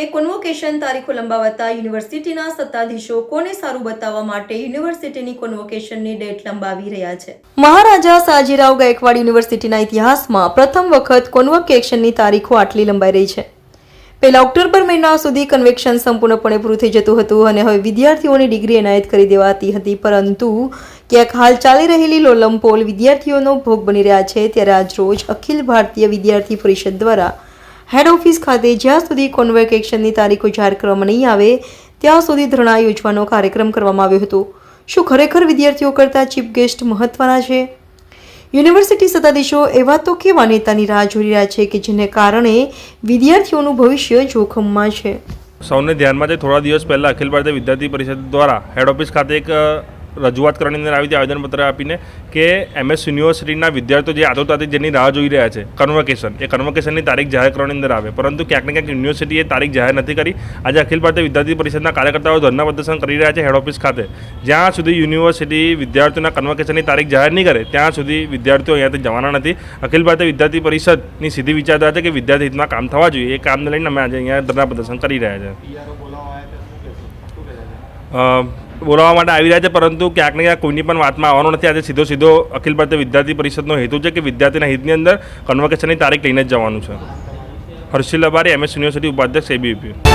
Convocation તારીખો લંબાવતા યુનિવર્સિટીના સત્તાધીશો કોને સારું બતાવવા માટે યુનિવર્સિટીની કોન્વોકેશનની ડેટ લંબાવી રહ્યા છે। મહારાજા સાજીરાવ ગાયકવાડ યુનિવર્સિટીના ઇતિહાસમાં પ્રથમ વખત કોન્વોકેશનની તારીખો આટલી લંબાઈ રહી છે। પહેલા ઓક્ટોબર મહિના સુધી કન્વેક્શન સંપૂર્ણપણે પૂરું થઈ જતું હતું અને હવે વિદ્યાર્થીઓની ડિગ્રી એનાયત કરી દેવાતી હતી, પરંતુ ક્યાંક હાલ ચાલી રહેલી લોલમપોલ વિદ્યાર્થીઓનો ભોગ બની રહ્યા છે। ત્યારે આજ રોજ અખિલ ભારતીય વિદ્યાર્થી પરિષદ દ્વારા હેડ ઓફિસ ખાતે જ્યાં સુધી કોન્વોકેશનની તારીખો જાહેર કરવામાં નહીં આવે ત્યાં સુધી ધરણા યોજવાનો કાર્યક્રમ કરવામાં આવ્યો હતો। શું ખરેખર વિદ્યાર્થીઓ કરતાં ચીફ ગેસ્ટ મહત્વના છે? યુનિવર્સિટી સત્તાધીશો એવા તો કેવા નેતાની રાહ જોઈ રહ્યા છે કે જેને કારણે વિદ્યાર્થીઓનું ભવિષ્ય જોખમમાં છે? સૌને ધ્યાનમાં છે, થોડા દિવસ પહેલાં અખિલ ભારતીય વિદ્યાર્થી પરિષદ દ્વારા હેડ ઓફિસ ખાતે એક રજૂઆત કરવાની અંદર આવી હતી, આવેદનપત્ર આપીને કે MS યુનિવર્સિટીના વિદ્યાર્થીઓ જે આતુરતાથી જેની રાહ જોઈ રહ્યા છે કન્વોકેશનની તારીખ જાહેર કરવાની અંદર આવે, પરંતુ ક્યાંક ને ક્યાંક યુનિવર્સિટીએ તારીખ જાહેર નથી કરી। આજે અખિલ ભારતીય વિદ્યાર્થી પરિષદના કાર્યકર્તાઓ ધરના પ્રદર્શન કરી રહ્યા છે હેડ ઓફિસ ખાતે। જ્યાં સુધી યુનિવર્સિટી વિદ્યાર્થીઓના કન્વોકેશનની તારીખ જાહેર નહીં કરે ત્યાં સુધી વિદ્યાર્થીઓ અહીંયાથી જવાના નથી। અખિલ ભારતીય વિદ્યાર્થી પરિષદની સીધી વિચારધારા છે કે વિદ્યાર્થી હિતમાં કામ થવા જોઈએ। એ કામને લઈને અમે આજે અહીંયા ધરના પ્રદર્શન કરી રહ્યા છે। બોલાવવા માટે આવી રહ્યા છે, પરંતુ ક્યાંક ને ક્યાંક કોઈની પણ વાતમાં આવવાનો નથી। આજે સીધો અખિલ ભારતીય વિદ્યાર્થી પરિષદનો હેતુ છે કે વિદ્યાર્થીના હિતની અંદર કન્વોકેશનની તારીખ લઈને જ જવાનું છે। હર્ષિલ અબારી, MS યુનિવર્સિટી ઉપાધ્યક્ષ, ABVP।